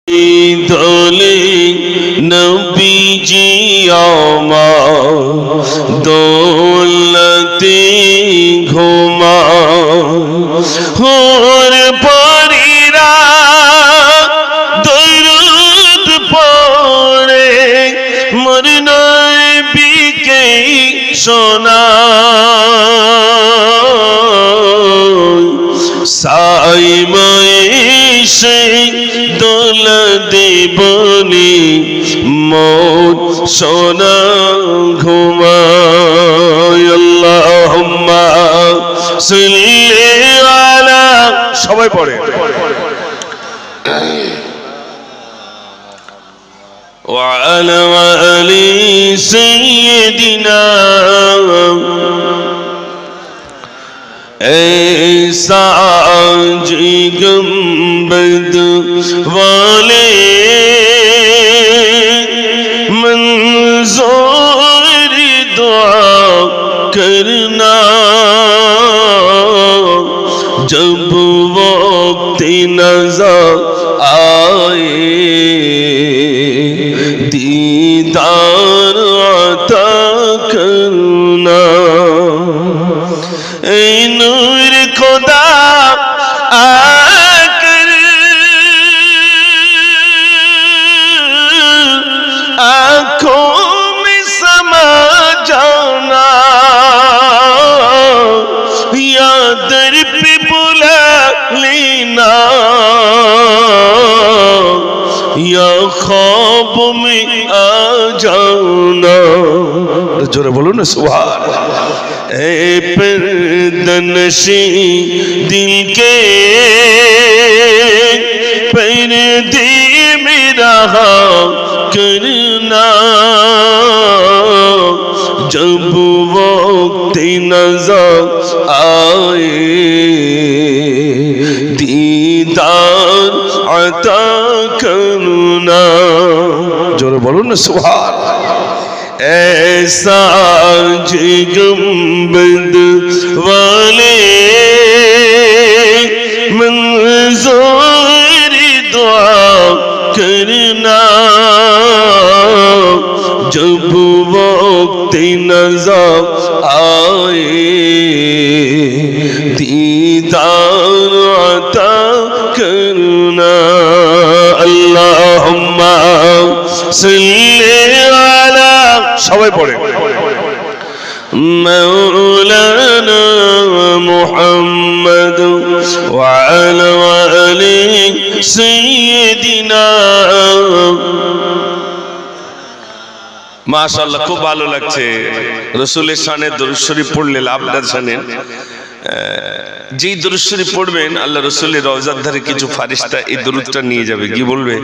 দোলে নবীজি আমার দৌলতে ঘুমা হোর পরিরা দরুদ পড়ে মোর নবীকে শোনা সাইমে দোলা দেবনি মৌত সোনা ঘুমায় আল্লাহুম্মা সাল্লি আলা সবাই পড়ে ওয়া আলা আলি সাইয়্যিদিনা ऐसा आज गुंबद वाले मंजूर दुआ करना जब वक्त नजर आए दीदार अता करना नूर खुदा आकर आँखों में समा जाना या दर पे बुला लेना या ख्वाब में आ जाना जोरे बोलो ना सुभान ऐ पर्दनशी दिल के पर्दे में रहा करना जब वक्त नजर आए दीदार अता करना जोरे बोलो ना सुभान ऐसा गुंबद वाले मंजूर दुआ करना जब वक्त नजर आए दीदार अता करना अल्लाहुम्मा सल्ली अला সবাই পড়ে মৌলানা মুহাম্মদ ওয়া আলা আলি সাইয়্যিদিনা মাশাআল্লাহ খুব ভালো লাগছে রাসূলের শানে দরুদ শরীফ পড়লে আপনার শানে যেই দরুদ শরীফ পড়বেন আল্লাহ রাসূলের রওজার ধারে কিছু ফেরেশতা এই দরুদটা নিয়ে যাবে কি বলবে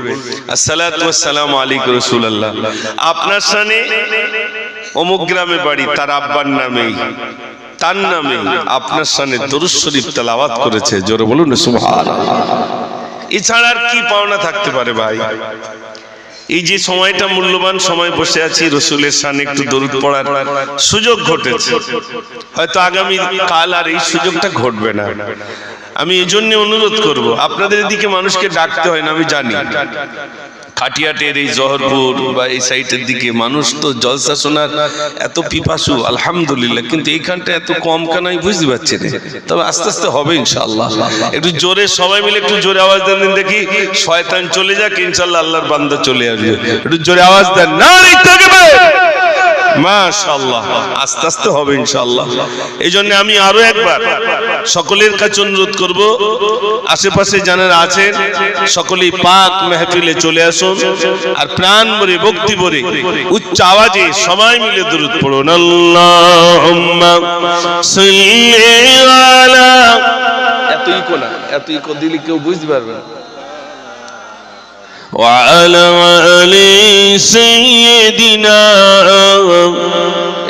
আসসালাতু ওয়াসসালামু আলাইকা রাসূলুল্লাহ আপনার শানে অমুক গ্রামে বাড়ি তার আব্বার নামেই তার নামে আপনার শানে দরুদ শরীফ তেলাওয়াত করেছে জোরে বলুন সুবহানাল্লাহ এছাড়া আর কি পাওনা থাকতে পারে ভাই এই যে সময়টা মূল্যবান সময় বসে আছি রাসূলের শানে একটু দরুদ পড়ার সুযোগ ঘটেছে হয়তো আগামী কাল আর এই সুযোগটা ঘটবে না আমি এজন্য অনুরোধ করব আপনাদের এদিকে মানুষকে ডাকতে হয় না আমি জানি কাটিয়াটের এই জহরপুর বা এই সাইটের দিকে মানুষ তো জলসা শোনার এত পিপাসু আলহামদুলিল্লাহ কিন্তু এইখানটা এত কম কেন আমি বুঝতে পারছি না তবে আস্তে আস্তে হবে ইনশাআল্লাহ একটু জোরে সবাই মিলে একটু জোরে আওয়াজ দেন দেখি শয়তান চলে যাক ইনশাআল্লাহ আল্লাহর বান্দা চলে আসবে একটু জোরে আওয়াজ দেন নারী তাকবীর মাশাআল্লাহ আস্তে আস্তে হবে ইনশাআল্লাহ এইজন্য আমি আরো একবার সকলের কাছে অনুরোধ করব আশেপাশে যারা আছেন সকলেই পাক মাহফিলে চলে আসুন আর প্রাণ ভরে ভক্তি ভরে উচ্চ আওয়াজে সবাই মিলে দরুদ পড়ুন আল্লাহুম্মা সাল্লি আলা এত ইকো দিলে কেউ বুঝতে পারবে না ওয়া আলা আলি সাইয়্যিদিনা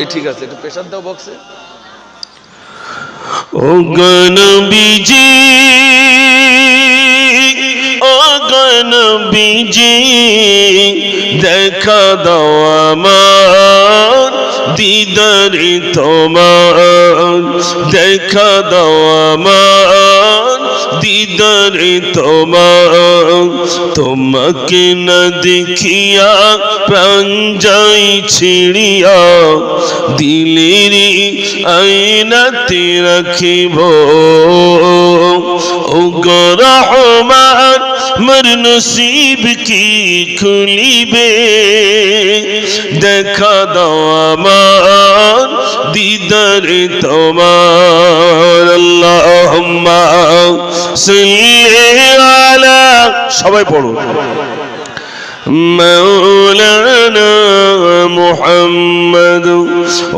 এই ঠিক আছে একটু প্রেসার দাও বক্সে ও নবীজি ও নবীজি দেখা দাও আমার দিদারে তোমার দেখা দাও আমার দিদারে তোমার, তোমাকে না দেখিয়া প্রাণ যাই ছিড়িয়া, দিলের আয়নাতে রাখিব। ও গো রহমান মোর নসিব কি খুলিবে, দেখা দাও আমার দিদারে তোমার। আল্লাহুম্মা সাল্লি আলা, সবাই পড়ুন, মাওলানা মুহাম্মদ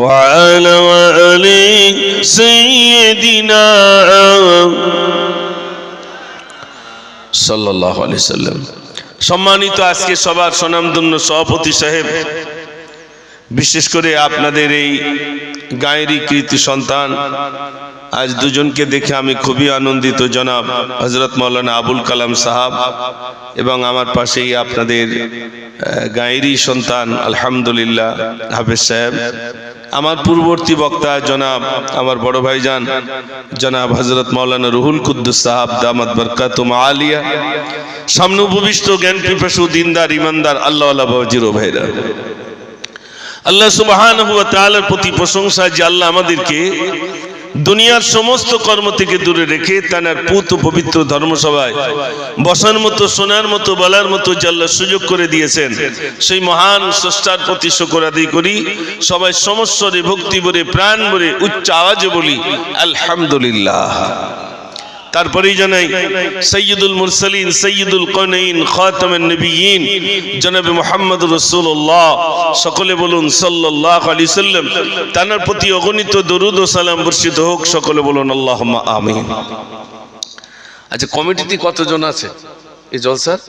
ওয়া আলা আলি সাইয়্যিদিনা সাল্লাল্লাহু আলাইহি সাল্লাম। সম্মানিত আজকে সবার স্বনামধন্য সভাপতি সাহেব, বিশেষ করে আপনাদের এই গায়েরই কৃতি সন্তান, আজ দুজনকে দেখে আমি খুবই আনন্দিত। জনাব হযরত মাওলানা আবুল কালাম সাহাব এবং আমার পাশেই আপনাদের গায়েরই সন্তান আলহামদুলিল্লাহ হাফেজ সাহেব, আমার পূর্ববর্তী বক্তা জনাব আমার বড় ভাইজান জনাব হযরত মাওলানা রুহুল কুদ্দুস সাহাব দামাত বরকাতুম আলিয়া, সামনে উপবিষ্ট জ্ঞান পিপাসু দিনদার ইমানদার আল্লাহওয়ালা বাবাজির ও ভাইরা, আল্লাহ সুবহানাহু ওয়া তাআলার প্রতি প্রশংসা যে আল্লাহ আমাদেরকে দুনিয়ার সমস্ত কর্ম থেকে দূরে রেখে তার পুত পবিত্র ধর্মসভায় বসার মতো, শোনার মতো, বলার মতো যে আল্লাহ সুযোগ করে দিয়েছেন, সেই মহান স্রষ্টার প্রতি শুকর আদায় করি। সবাই সমস্বরে ভক্তি ভরে প্রাণ ভরে উচ্চ আওয়াজে বলি আলহামদুলিল্লাহ। তারপরেই জানাই সৈয়দুল মুরসালিন, সৈয়দুল কওনাইন, খাতামুন নবিয়্যিন জনাবে মুহাম্মদুর রাসূলুল্লাহ, সকলে বলুন সাল্লাল্লাহু আলাইহি সাল্লাম। তার প্রতি অগণিত দরুদ ও সালাম বর্ষিত হোক, সকলে বলুন আল্লাহুম্মা আমিন। আচ্ছা, কমিটিতে কতজন আছে এই জলসার?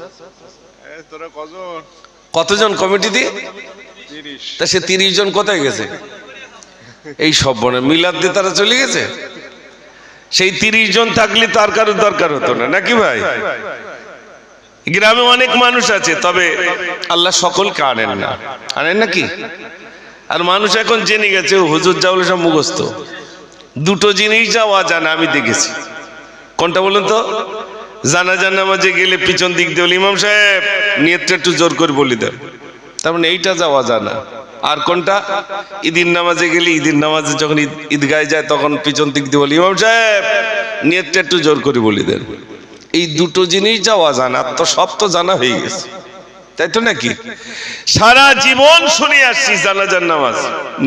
কতজন কমিটিতে? 30। তা সে 30 জন কোথায় গেছে? এই সব বনে মিলাদ দিয়ে তারা চলে গেছে। সেই 30 জন থাকলে তার কারো দরকার হতো না, নাকি ভাই? গ্রামে অনেক মানুষ আছে, তবে আল্লাহ সকলকে আনেন না, আনেন নাকি? আর মানুষ এখন জেনে গেছে হুজুর যাওয়ালে সব মুখস্থ। দুটো জিনিস যাওয়া জানা আমি দেখেছি। কোনটা বলুন তো? জানাজার নামাজে গেলে পিছন দিক দিয়ে ইমাম সাহেব নিয়তটা একটু জোর করে বলি দেন, তার মানে এইটা যাওয়া জানা। আর কোনটা? ঈদের নামাজে গেলে, ঈদের নামাজে যখন ঈদগায় যায় তখন পিছন দিক দিয়ে বলি ইমাম সাহেব নিয়তটা একটু জোর করে বলি দেন। এই দুটো জিনিস যাওয়া জানা, তো সব তো জানা হয়ে গেছে, তাই তো নাকি? সারা জীবন শুনে আসছি জানাজার নামাজ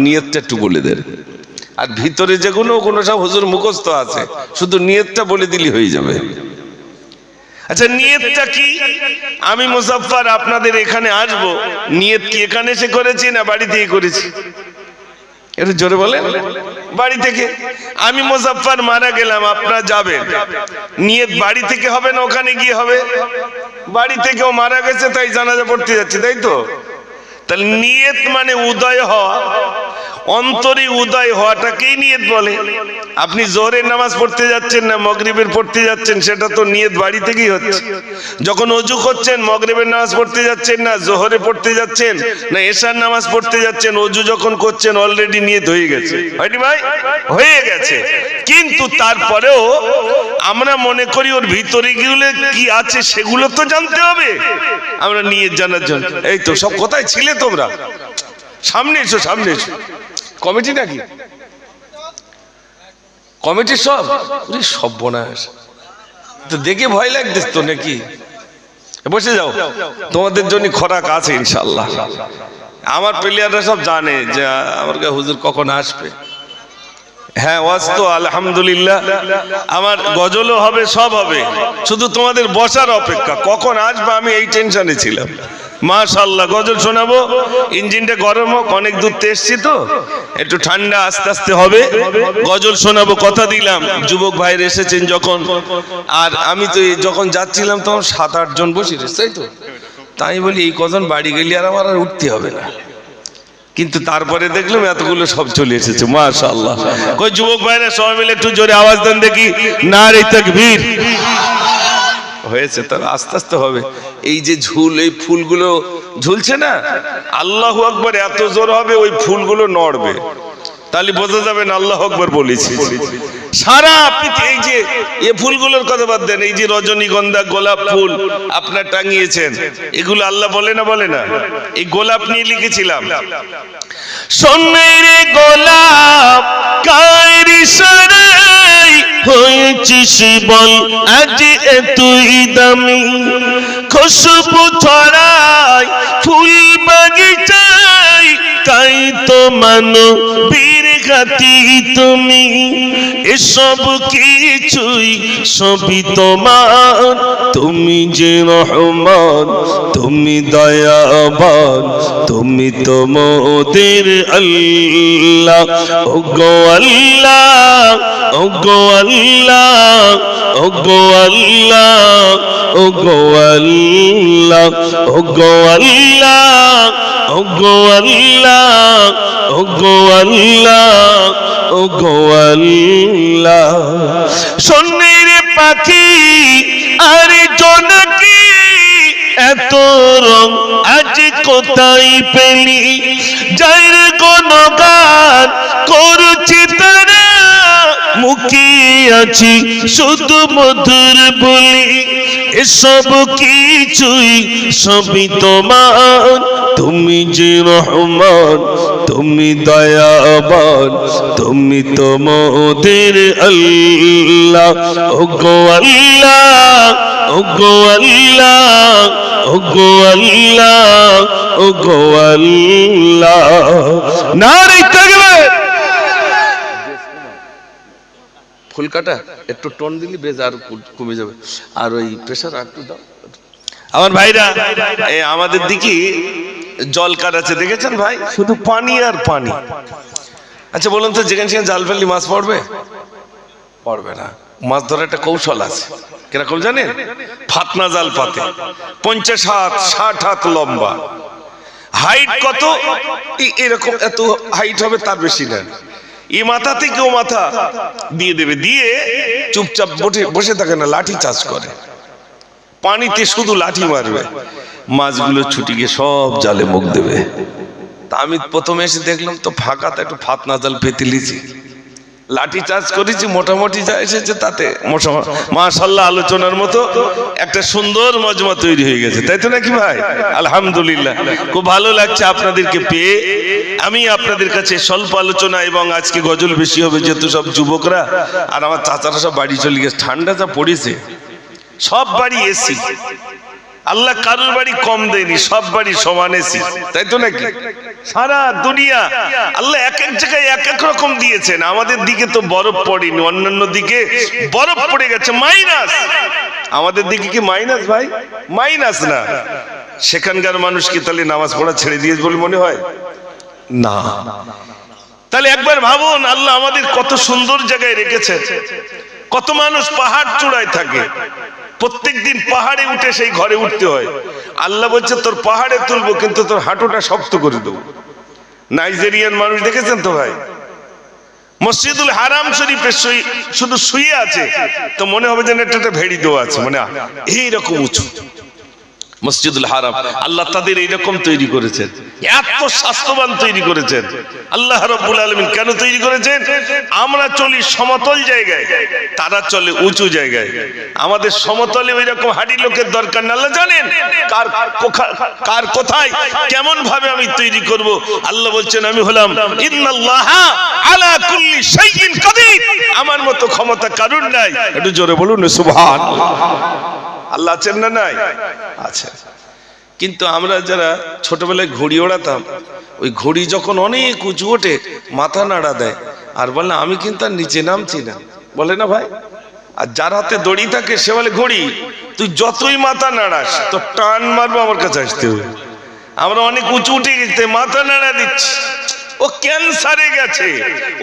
নিয়তটা একটু বলে দেন, আর ভিতরে যেগুলো ওগুলো সব হুজুর মুখস্থ আছে, শুধু নিয়তটা বলে দিলি হয়ে যাবে। আচ্ছা, নিয়তটা কি? আমি মুজাফফর আপনাদের এখানে আসব, নিয়ত কি এখানে এসে করেছি না বাড়ি থেকে করেছি? একটু জোরে বলেন। বাড়ি থেকে। আমি মুজাফফর মারা গেলাম, আপনারা যাবেন, নিয়ত বাড়ি থেকে হবে না ওখানে গিয়ে হবে? বাড়ি থেকেও মারা গেছে তাই জানাজা পড়তে যাচ্ছে, তাই তো? তাহলে নিয়ত মানে উদয় হওয়া, অন্তরে উদয় হওয়াটাকেই নিয়ত বলে। আপনি জোহরের নামাজ পড়তে যাচ্ছেন না মাগরিবের পড়তে যাচ্ছেন, সেটা তো নিয়ত বাড়ি থেকেই হচ্ছে। যখন ওযু করছেন মাগরিবের নামাজ পড়তে যাচ্ছেন না জোহরে পড়তে যাচ্ছেন না এশার নামাজ পড়তে যাচ্ছেন, ওযু যখন করছেন অলরেডি নিয়ত হয়ে গেছে, হয়নি ভাই? হয়ে গেছে। কিন্তু তারপরেও আমরা মনে করি ওর ভিতরে গিয়ে কি আছে সেগুলো তো জানতে হবে আমরা নিয়ত জানার জন্য। এই তো সব কোথায় ছিলে তোমরা? সামনে এসো, সামনে এসো। কমিটি নাকি? কমিটি সব সর্বনাশ, তো দেখে ভয় লাগতেছ তো নাকি? বসে যাও, তোমাদের জন্য খোরাক আছে ইনশাআল্লাহ। আমার প্লেয়াররা সব জানে যে আমার হুজুর কখন আসবে। হ্যাঁ, ওয়াজ তো আলহামদুলিল্লাহ, আমার গজলও হবে, সব হবে, শুধু তোমাদের বসার অপেক্ষা। কখন আসবে আমি এই টেনশনে ছিলাম। মাশাআল্লাহ, গজল শোনাবো। ইঞ্জিনটা গরম হোক, অনেক দূর থেকে এসছি তো, একটু ঠান্ডা আস্তে আস্তে হবে। গজল শোনাবো, কথা দিলাম। যুবক ভাইরা এসেছেন যখন, আর আমি তো যখন যাচ্ছিলাম তখন 7-8 জন বসে রয়েছে, তাই তো? তাই বলি এই কজন বাড়ি গেলে আর আমার আর উঠতে হবে না। কিন্তু তারপরে দেখলাম এতগুলো সব চলে এসেছে, মাশাআল্লাহ। কই যুবক ভাইরা সবাই মিলে একটু জোরে আওয়াজ দেন দেখি, নারে তাকবীর। হয়েছে, তবে আস্তে আস্তে হবে। এই যে ঝুল, এই ফুলগুলো ঝুলছে না, আল্লাহু আকবার, এত জোর হবে ওই ফুলগুলো নড়বে। তাহলে বোঝা যাবে না আল্লাহু আকবার বলেছি। সারা এই যে এই ফুলগুলোর কথা বাদ দেন, এই যে রজনীগন্ধা গোলাপ ফুল আপনার টাঙিয়েছেন, এগুলো আল্লাহ বলে না? বলে না? এই গোলাপ নিয়ে লিখেছিলাম, সোনের গোলাপ কারি সরাই হয়েছিস বল আজ এতই দামি, খুশবু ছড়াই ফুল বাগিচায় তাই তো মানো বীর গাতি তুমি, এসব কিছুই সবই তোমার, তুমি যে রহমান, তুমি দয়াবান, তুমি তো মোদের আল্লাহ। ওগো আল্লাহ, ওগো আল্লাহ, ওগো আল্লাহ, ওগো আল্লাহ, ওগো আল্লাহ, ওগো আল্লাহ, ওগো আল্লাহ, ওগো আল্লাহ। সোনের পাখি আর জোনাকি এত রং আজ কোথায় পেলি, যার গুণগান করছি তারা মুখে আছি শুধু মধুর বলি, এসব কিছুই সবই তোমার, তুমি যে রহমান, তুমি দয়াবান, তুমি তো মোদের আল্লাহ। ওগো আল্লাহ, ওগো আল্লাহ, ওগো আল্লাহ, ওগো আল্লাহ। নারে তাকবীর। ফুল কাটা একটু টোন দিলি বেশ আর কমে যাবে, আর ওই প্রেসার আর একটু দাও। আমার ভাইরা আমাদের দিকে জল কার আছে দেখেছেন ভাই, শুধু পানি আর পানি। আচ্ছা বলুন তো, যেখানে সেখানে জাল ফেললি মাছ পড়বে? পড়বে না। মাছ ধরার একটা কৌশল আছে, কিরকম জানেন? ফাতনা জাল পাতে 50 হাত 60 হাত লম্বা, হাইট কত এরকম, এত হাইট হবে তার বেশি না, এই মাথা থেকে ও মাথা দিয়ে দেবে, দিয়ে চুপচাপ বসে থাকে না, লাঠি চাষ করে, পানিতে শুধু লাঠি মারবে, মাছগুলো ছুটি গিয়ে সব জালে মুখ দেবে। তা আমি প্রথমে এসে দেখলাম তো ফাঁকাতে একটু ফাতনা জাল পেতে লিছি, লাঠি চার্জ করেছি, মোটামুটি যা এসেছে তাতে মাশাআল্লাহ আলোচনার মতো একটা সুন্দর মজমা তৈরি হয়ে গেছে, তাই তো নাকি ভাই? আলহামদুলিল্লাহ, খুব ভালো লাগছে আপনাদেরকে পেয়ে। আমি আপনাদের কাছে স্বল্প আলোচনা, এবং আজকে গজল বেশি হবে যেহেতু সব যুবকরা আর আমার চাচারা সব বাড়ি চলে গেছে, ঠান্ডা যা পড়েছে, সব বাড়ি এসি, আল্লাহ কারোর বাড়ি কম দেয়নি, সব বাড়ি সমান এসি, তাই তো নাকি? সারা দুনিয়া আল্লাহ এক এক জায়গায় এক এক রকম দিয়েছেন। আমাদের দিকে তো বরফ পড়েনি, অন্যান্য দিকে বরফ পড়ে গেছে, মাইনাস। আমাদের দিকে কি মাইনাস ভাই? মাইনাস না। সেখানকার মানুষ কি তাহলে নামাজ পড়া ছেড়ে দিয়েছে বলে মনে হয়? না। তাহলে একবার ভাবুন, আল্লাহ আমাদের কত সুন্দর জায়গায় রেখেছে। কত মানুষ পাহাড় চূড়ায় থাকে, প্রত্যেক দিন পাহাড়ে উঠে সেই ঘরে উঠতে হয়। আল্লাহ বলছে তোর পাহাড়ে তুলবো, কিন্তু তোর হাঁটুটা শক্ত করে দেবো। নাইজেরিয়ান মানুষ দেখেছেন তো ভাই, মসজিদুল হারাম শরীফে শুধু শুয়ে আছে তো মনে হবে যেন একটা ভেড়ি দেওয়া আছে, মানে এইরকম উঁচু মসজিদুল হারাম। আল্লাহ তাদের এইরকম তৈরি করেছেন, এত স্বাস্থ্যবান তৈরি করেছেন আল্লাহ রাব্বুল আলামিন। কেন তৈরি করেছেন? আমরা চলি সমতল জায়গায়, তারা চলে উঁচু জায়গায়। আমাদের সমতলে ওই রকম হাঁড়ি লোকের দরকার না। আল্লাহ জানেন কার কোথায় কেমন ভাবে আমি তৈরি করব। আল্লাহ বলছেন আমি হলাম ইন্নাল্লাহা আলা কুল্লি শাইইন কাদির, আমার মতো ক্ষমতা কারুর নাই। একটু জোরে বলুন সুবহানাল্লাহ। আল্লাহ আছেন না নাই? আচ্ছা। কিন্তু আমরা যারা ছোটবেলায় ঘুড়ি ওড়াতাম, ওই ঘুড়ি যখন অনেক উঁচু ওঠে মাথা নাড়া দেয় আর বলে আমি কিন্তু আর নিচে নামছি না, বলে না ভাই? আর যার হাতে দড়ি থাকে সে বলে ঘুড়ি তুই যতই মাথা নাড়াস তো টান মারবো আমার কাছে আসতে হবে। আমরা অনেক উঁচু উঠে গেছে, মাথা নাড়া দিচ্ছি, ও ক্যান্সারে গেছে,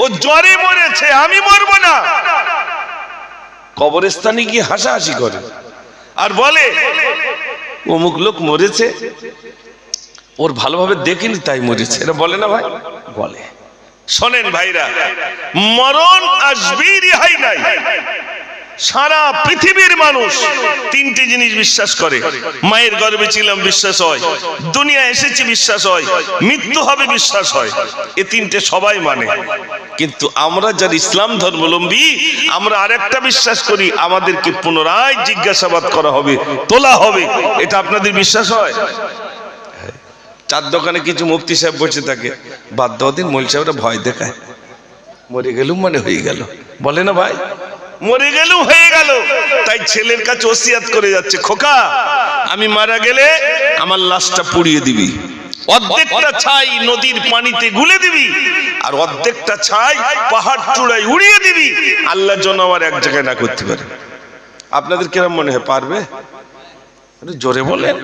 ও জ্বরে মরেছে, আমি মরবো না। কবরস্থানে গিয়ে হাসাহাসি করে আর বলে অমুক লোক মরেছে, ওর ভালোভাবে দেখিনি তাই মরেছে, এটা বলে না ভাই? বলে। শোনেন ভাইরা, মরণ আসবেই, রেহাই নাই। সারা পৃথিবীর মানুষ তিনটি জিনিস বিশ্বাস করে। মায়ের গর্ভে ছিলাম বিশ্বাস হয়, দুনিয়া এসেছি বিশ্বাস হয়, মৃত্যু হবে বিশ্বাস হয়। এই তিনটে সবাই মানে। কিন্তু আমরা যারা ইসলাম ধর্মাবলম্বী আমরা আরেকটা বিশ্বাস করি, আমাদেরকে পুনরায় জিজ্ঞাসাবাদ করা হবে, তোলা হবে। এটা আপনাদের বিশ্বাস হয়? চার দোকানে কিছু মুফতি সাহেব বসে থাকে, বাদ দেওয়া দিন মৌলভী সাহেবরা ভয় দেখায়, মরে গেলুম মানে হয়ে গেল, বলে না ভাই, মরে গেলুম হয়ে গেল। তাই ছেলের কাছে ওসিয়াত করে যাচ্ছে, খোকা আমি মারা গেলে আমার লাশটা পুড়িয়ে দিবি, অর্ধেকটা ছাই নদীর পানিতে গুলে দিবি, আর অর্ধেকটা ছাই পাহাড় চূড়ায় উড়িয়ে দিবি, আল্লাহ যেন আমার এক জায়গায় না করতে পারে। আপনাদের কিরম মনে হয়, পারবে? জোরে বলেন।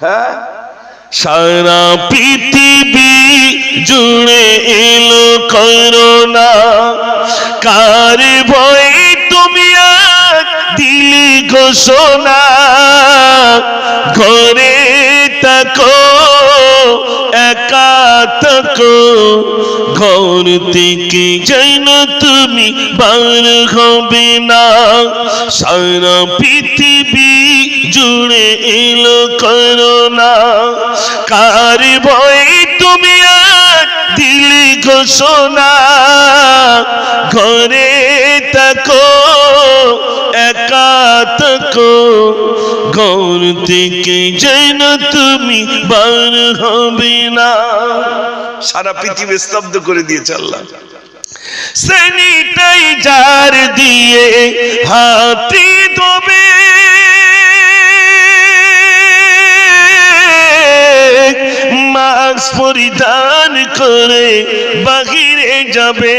হ্যাঁ, সারা পৃথিবী জুড়ে এলো করোনা, কার ভয়ে তুমি আজ দিলি ঘোষণা, ঘরে থাকো একা থাকো, ঘর থেকে যেন তুমি বার হবে না। সারা পৃথিবী জুড়ে এলো করোনা, কার ভয়ে তুমি আজ দিলি ঘোষণা, ঘরে থাকো একা থাকো, ঘর থেকে যেন তুমি বার হবে না। সারা পৃথিবী স্তব্ধ করে দিয়েছে আল্লাহ। স্যানিটাইজার দিয়ে হাতে ধোবে, মাস্ক পরিধান করে বাহিরে যাবে।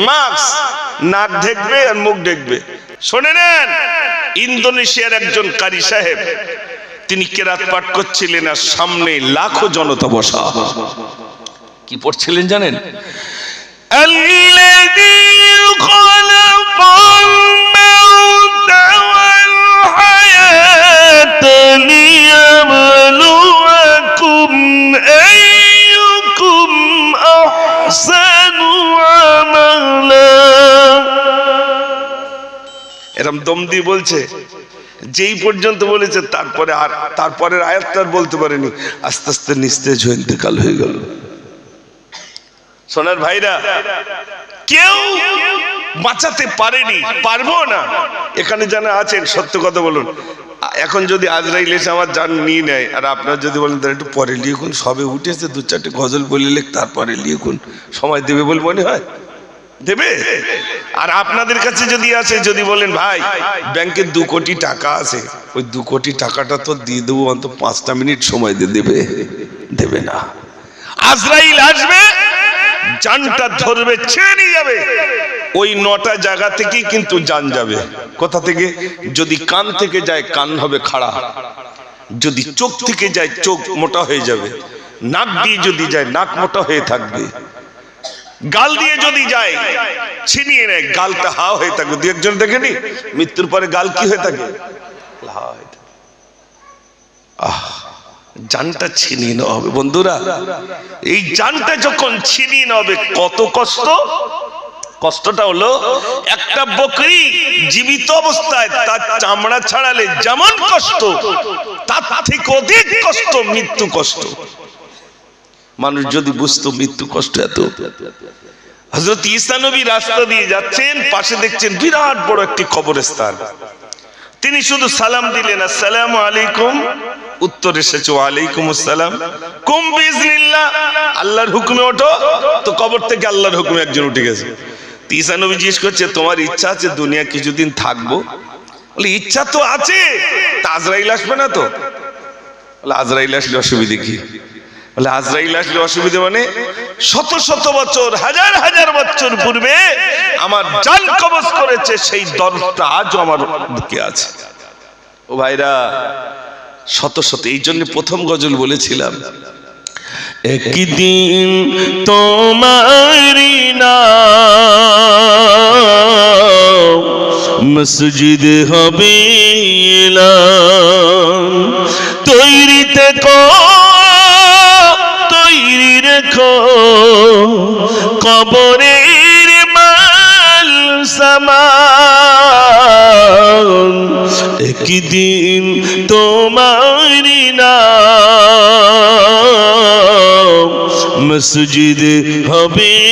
মাস্ক, নাক ঢেকবে আর মুখ ঢেকবে। শুনে নেন, ইন্দোনেশিয়ার একজন কারি সাহেব তিনি কেরাত পাঠ করছিলেন আর সামনে লাখো জনতা বসা। কি পড়ছিলেন জানেন? আল্লাযী খালাকাল মাউতা ওয়াল হায়াতা লিয়াবলুয়াকুম আইয়ুকুম আহসানু আমালা। এরকম দম দিয়ে বলছে, যেই পর্যন্ত বলেছে তারপরের আয়াতটা বলতে পারেনি, আস্তে আস্তে নিস্তেজ হয়ে ইন্তেকাল হয়ে গেল। সোনার ভাইরা, কেউ বাঁচাতে পারেনি, পারবো না। এখানে যারা আছেন সত্য কথা বলুন, এখন যদি আজরাইল এসে আমার জান নিয়ে নেয় আর আপনারা যদি বলেন তাহলে একটু পরে লিখুন, সবে উঠেছে দু চারটে গজল বলে লেখ তারপরে লিখুন, সময় দেবে বলে মনে হয়? দেবে? আর আপনাদের কাছে যদি আসে, যদি বলেন ভাই ব্যাংকে 2 কোটি টাকা আছে, ওই 2 কোটি টাকাটা তো দিয়ে দেবো, অন্তত 5টা মিনিট সময় দেবে? দেবে না। আজরাইল আসবে, জানটা ধরবে, ছেড়ে নিয়ে যাবে। ওই 9টা জায়গা থেকেই কিন্তু জান যাবে। কোথা থেকে? যদি কান থেকে যায় কান হবে খাড়া, যদি চোখ থেকে যায় চোখ মোটা হয়ে যাবে, নাক দিয়ে যদি যায় নাক মোটা হয়ে থাকবে, গাল দিয়ে যদি যায় ছিনিয়ে নেয় গালটা হা হয়ে থাকবে। দু একজন দেখেনি মৃত্যুর পরে গাল কি হয়ে থাকে? জানটা ছিনিয়ে নেওয়া হবে। বন্ধুরা, এই জানটা যখন ছিনিয়ে নেওয়া হবে কত কষ্ট। কষ্টটা হলো, একটা বকরি জীবিত অবস্থায় তার চামড়া ছাড়ালে যেমন কষ্ট, তার থেকে অধিক কষ্ট মৃত্যু কষ্ট। মানুষ যদি বুঝতো মৃত্যু কষ্ট এত। হযরত ঈসা নবী রাস্তা দিয়ে যাচ্ছেন, পাশে দেখছেন বিরাট বড় একটি কবরস্থান। তিনি শুধু সালাম দিলেন, আসসালামু আলাইকুম, উত্তর এসেছে ওয়ালাইকুম আসসালাম। কুম বিইজনিল্লাহ, আল্লাহর হুকুমে ওঠো। তো কবর থেকে আল্লাহর হুকুমে একজন উঠে গেছে। ঈসা নবী জিজ্ঞেস করছে, তোমার ইচ্ছা আছে দুনিয়া কিছুদিন থাকবো? বলে ইচ্ছা তো আছে, তা আজরাইল আসবে না তো? বলে আজরাইল আসলে অসুবিধে কি? বলে আজরাইল আসলে অসুবিধা মানে শত শত বছর, হাজার হাজার বছর পূর্বে আমার জান কবজ করেছে, সেই দরদটা আজও আমার বুকে আছে। ও ভাইরা, শত শত, এই জন্য প্রথম গজল বলেছিলাম, একদিন তোমারি নাম মসজিদ হবে তৈরি থেকো, তৈরি রেখো, কবরের মাল সামান কি দিন তোমারি নাম মসজিদ হবে